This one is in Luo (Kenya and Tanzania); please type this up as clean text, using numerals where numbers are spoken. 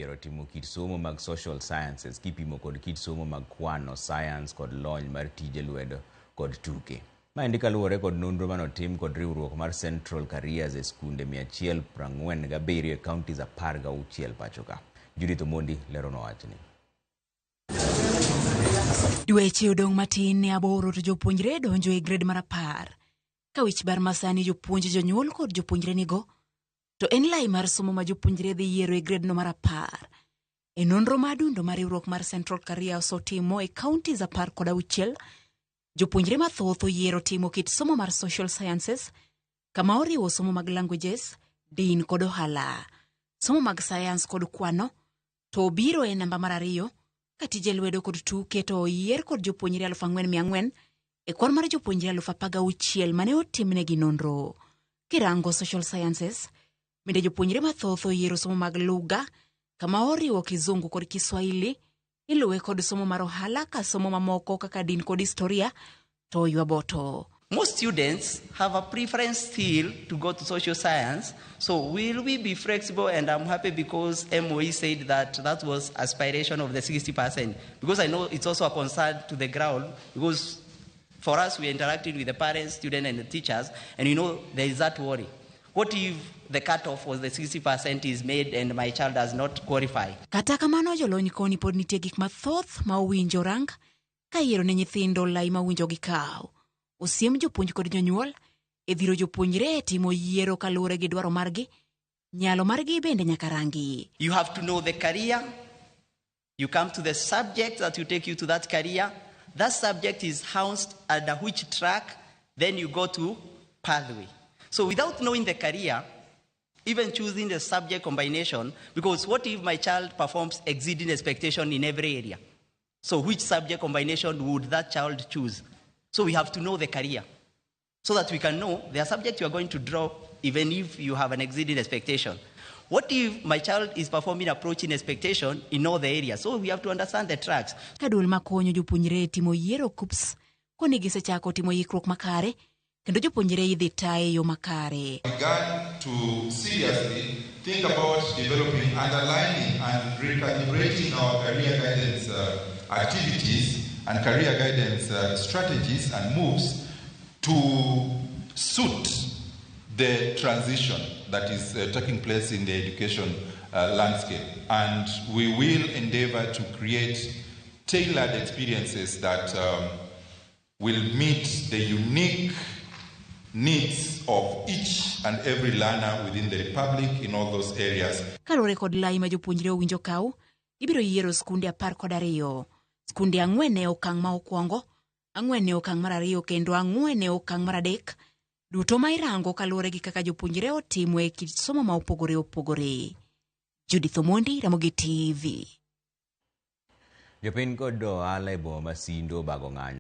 Timo kit somo mag social sciences kipimo kod kit somo mag kwano, science kod lony mar tije lwedo kod tuke. Ma endi kaluwore kod nonro manotim kod riwruok mar Central Careers e skunde 147 e counties 16 pacho ka. Judith Omondi lero no wachni. Dweche odong' matin ne 8 to jopuonjre donjo e grade mar 10. Ka wich bar masani jopuonj jonyuol kod jopuonjre nigo, to en lai mar somo ma jopuonjre dhi yiero e grade no mar 10. E nonro madundo mar riwruok mar Central Careers otimo e counties 16, jopuonjre mathoth oyiero timo kit somo mar social sciences, kama oriwo somo mag languages, din kod ohala. Somo mag science kod kwano to biro e namba mar 2, ka tije lwedo kod tuke to oyier kod jopuonjre 4,400 e kwan mar jopuonjre 16,000 mane otimnegi nonro. Kirango social sciences, bende jopuonjre mathoth oyiero somo mag lugha, kama oriwo Kizungu kod Kiswahili, iluwe kod somo mar ohala ka somo mamoko kaka din kod historia to oywa boto. Most students have a preference still to go to social science, so will we be flexible? And I'm happy because MOE said that was aspiration of the 60%, because I know it's also a concern to the ground, because for us we are interacting with the parents, students and the teachers, and there is that worry. What if the cutoff was the 60% is made and my child does not qualify? Kata kamano jolony koni pod nitie gik mathoth ma owinjo rang ka yiero ne nyithindo lai ma winjo gi kaw. Osiem jopuonj kod jonyuol e dhiro jopuonjre timo yiero kaluwore gi dwaro margi, nyalo margi bende nyaka rangi. You have to know the career. You come to the subject that will take you to that career. That subject is housed under which track, then you go to pathway. So without knowing the career, even choosing the subject combination, because what if my child performs exceeding expectation in every area? So which subject combination would that child choose? So we have to know the career, so that we can know the subject you are going to drop even if you have an exceeding expectation. What if my child is performing approaching expectation in all the areas? So we have to understand the tracks. Kadul makonyo jopuonjre timo yiero KUPS koni gisechako timo yikruok makare kendo jopuonjre idhi tae yo makare. Began to seriously think about developing, underlining and recalibrating our career guidance activities and career guidance strategies and moves to suit the transition that is taking place in the education landscape. And we will endeavor to create tailored experiences that will meet the unique needs of each and every learner within the Republic in all those areas. Kalore kod lai ma jopuonjre owinjo kaw, ibiro yiero skunde 12. Skunde 4 e okang' ma okwongo, 4 e okang' mar 2 kendo 4 e okang' mar 3. Duto ma irango kaluwore gi kaka jopuonjre otimo e kit somo ma opogore opogore. Judith Omondi, Ramogi TV. Jopiny kod ohala e boma Masindo bago ng'anyo.